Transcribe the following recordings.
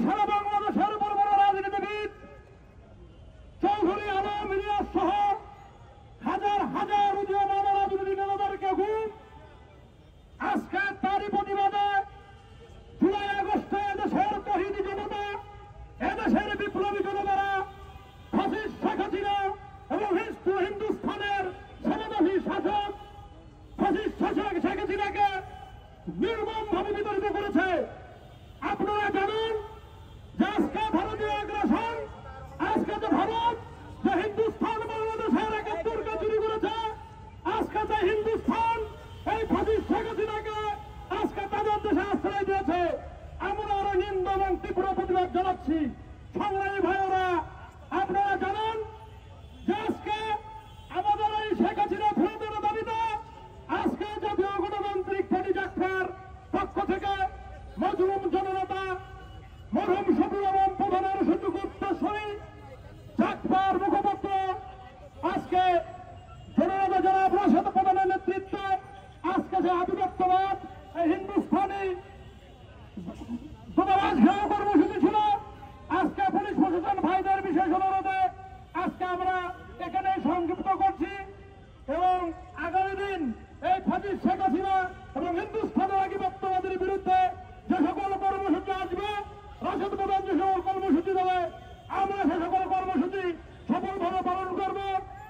সারা বাংলাদেশের বড় বড় রাজনীতিবিদ চৌধুরী আলম ইলিয়াস সহ হাজার হাজার উদীয়মান রাজনীতি নেতাদেরকে গুম। আজকে তারই প্রতিবাদে জুলাই আগস্টে এদেশের তহিদি জনতা, এদেশের বিপ্লবী জনতারা ফাসিস্ট শেখ হাসিনা এবং হিন্দুস্থানের সেনাবাহী শাসক ফাসিস্ট শাসক শেখ হাসিনাকে নির্মমভাবে বিতর্কিত করেছে। আপনারা জানেন যে আজকে ভারতীয় আগ্রাসন, আজকে যে ভারত যে হিন্দুস্থান বাংলাদেশের একাত্তরকে চুরি করেছে, আজকে যে হিন্দুস্থান এই ফাসিস্ট শেখ হাসিনাকে আজকে তাদের দেশে আশ্রয় দিয়েছে, আমরা আরো নিন্দা এবং তীব্র প্রতিবাদ জানাচ্ছি। সংগ্রামী ভাইয়েরা, আপনারা জানেন যে আজকে আমাদের এই শেখ হাসিনা ফেরতের দাবিতে আজকে জাতীয় গণতান্ত্রিক পার্টি জাগবার পক্ষ থেকে মজলুম জননেতা মরহুম শফিউল আলম প্রধানের সুযোগ উত্তরসূরি জাগবার মুখপাত্র আজকে জননেতা জনাব রাশেদ প্রধানের নেতৃত্বে আজকে যে আধিপত্যবাদ এই হিন্দুস্থানী দূতাবাস ঘেরাও কর্মসূচি ছিল, আজকে পুলিশ প্রশাসন ভাইদের বিশেষ অনুরোধে আজকে আমরা এখানে সংক্ষিপ্ত করছি এবং আগামী দিন এই ফাসিস্ট শেখ হাসিনা এবং হিন্দুস্থানের আধিপত্যবাদের বিরুদ্ধে যে সকল কর্মসূচি আসবে, রাশেদ প্রধান যে সকল কর্মসূচি দেবে, আমরা সে সকল কর্মসূচি সফলভাবে পালন করব।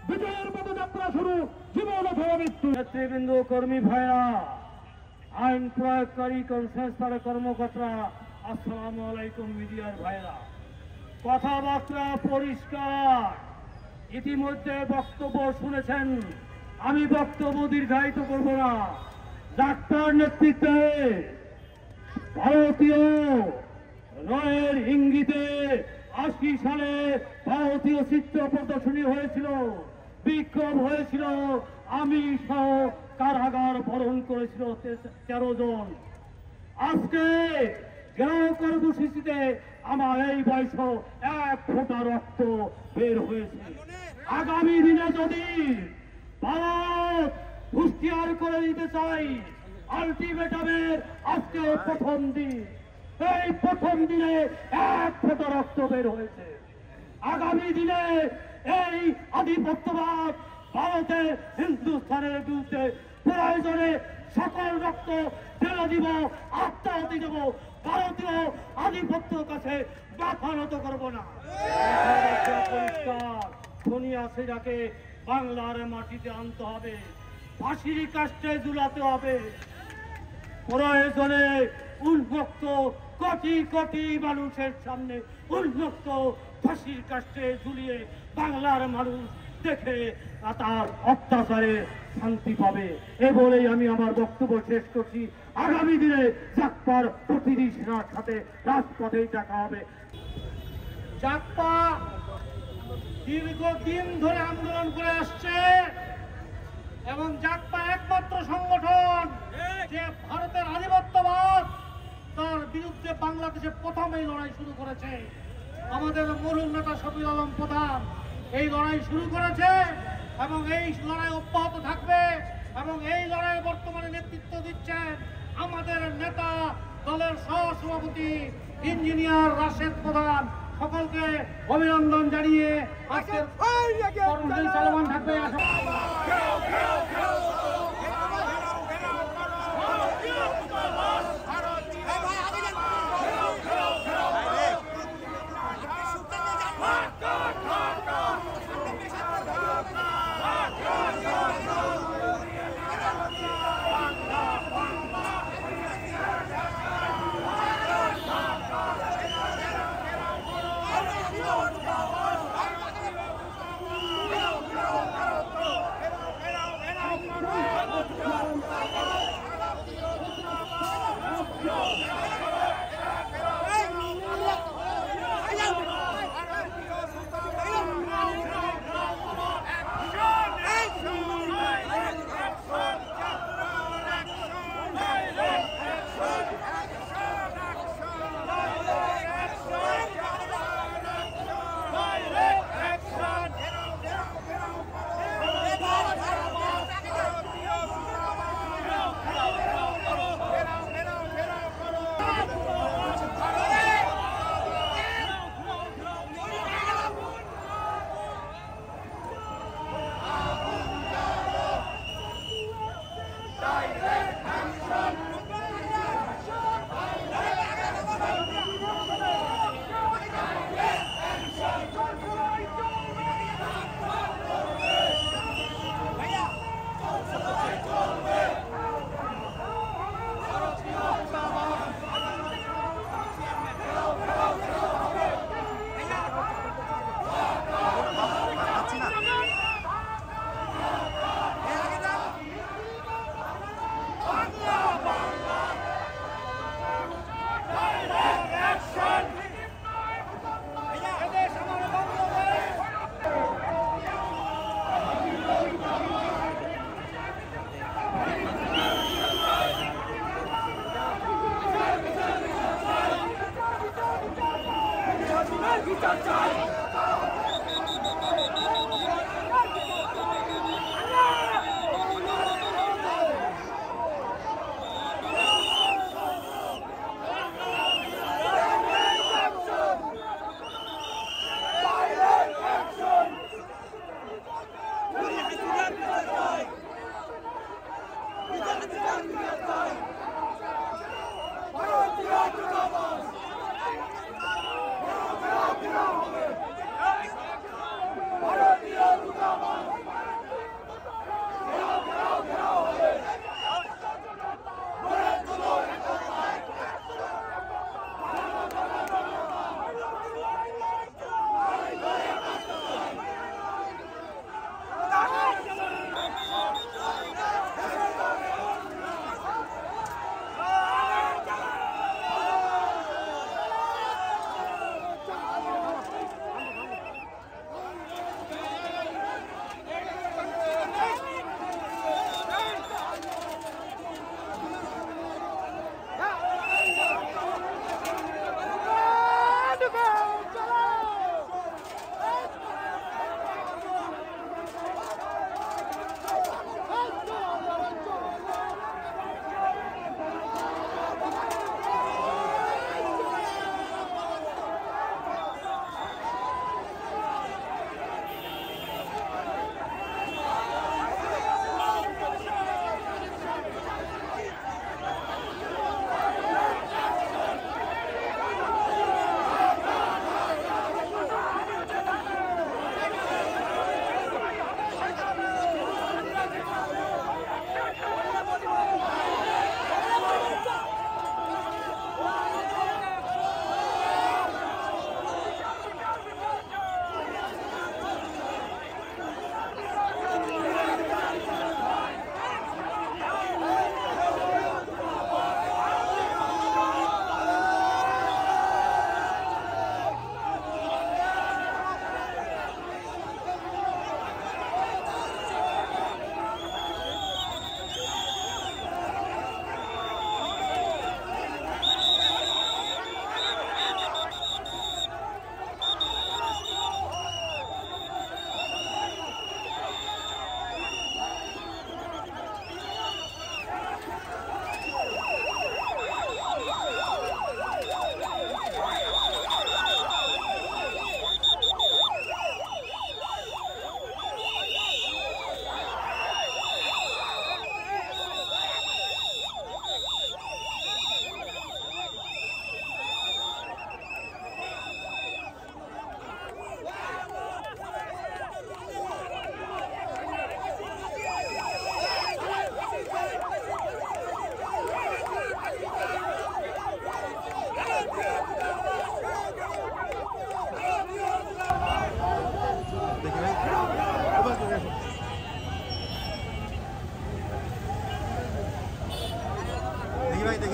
বিজয়ের পদযাত্রা শুরু, জীবন অথবা মৃত্যু। নেতৃবৃন্দ, কর্মী ভাইরা, আইন প্রয়োগকারী সংস্থার কর্মকর্তা, আসসালামু আলাইকুম। মিডিয়ার ভাইরা, কথাবার্তা পরিষ্কার, ইতিমধ্যে বক্তব্য শুনেছেন, আমি বক্তব্য দীর্ঘায়িত করব না। ডাক্তার নেতৃত্বে ভারতীয় রয়ের ইঙ্গিতে 80 সালে ভারতীয় চিত্র প্রদর্শনী হয়েছিল, বিক্ষোভ হয়েছিল, আমি সহ কারাগার বরণ করেছিল 13 জন। আজকে ঘেরাও কর্মসূচিতে আমার এই বয়স 1 ফোঁটা রক্ত বের হয়েছে। আগামী দিনে যদি ভারত হুঁশিয়ার করে দিতে চাই, আলটিমেটামের আজকে প্রথম দিন, এই প্রথম দিনে 1 ফোঁটা রক্ত বের হয়েছে। আগামী দিনে এই আধিপত্যবাদ ভারতের হিন্দুস্থানের বিরুদ্ধে প্রয়োজনে সকল রক্ত ঢেলে দিব, আত্মাহতি দেব, ভারতীয় আধিপত্যের কাছে মাথা নত করব না। পরিষ্কার, সোনিয়া সিরাকে বাংলার মাটিতে আনতে হবে, ফাঁসির কাস্টে ঝুলাতে হবে, প্রয়োজনে উন্মুক্ত কোটি কোটি মানুষের সামনে উন্মুক্ত ফাঁসির কাস্টে ঝুলিয়ে বাংলার মানুষ দেখে তার অত্যাচারে শান্তি পাবে। এ বলেই আমি আমার বক্তব্য শেষ করছি। আগামী দিনে জাগপার প্রতিনিধি সেনার সাথে রাজপথে দেখা হবে। জাগপা দীর্ঘদিন ধরে আন্দোলন করে আসছে এবং জাগপা একমাত্র সংগঠন যে ভারতের আধিপত্যবাদ তার বিরুদ্ধে বাংলাদেশে প্রথম এই লড়াই শুরু করেছে। আমাদের মরহুম নেতা শফিউল আলম প্রধান এই লড়াই শুরু করেছে এবং এই লড়াই অব্যাহত থাকবে এবং এই লড়াই বর্তমানে নেতৃত্ব দিচ্ছেন আমাদের নেতা, দলের সহসভাপতি ইঞ্জিনিয়ার রাশেদ প্রধান। সকলকে অভিনন্দন জানিয়ে আজকের কর্মসূচি চলমান থাকবে।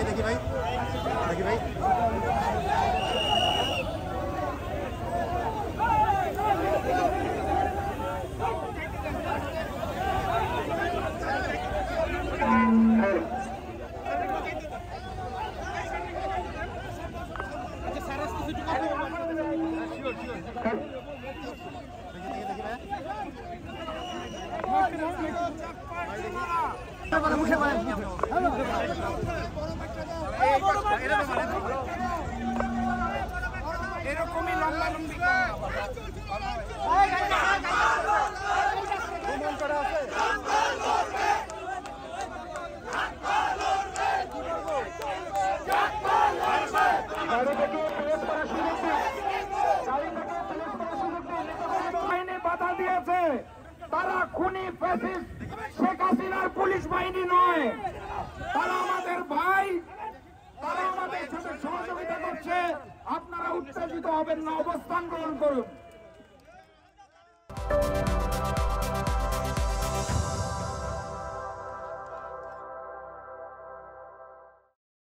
देखिए भाई এরকমই লম্বা লম্বি বাধা দিয়েছে, তারা খুনি ফ্যাসিস্ট শেখ হাসিনার পুলিশ বাহিনী নয়, তারা আমাদের ভাই, তারা আমাদের সাথে সহযোগিতা করছে। আপনারা উত্তেজিত হবেন না, অবস্থান গ্রহণ করুন।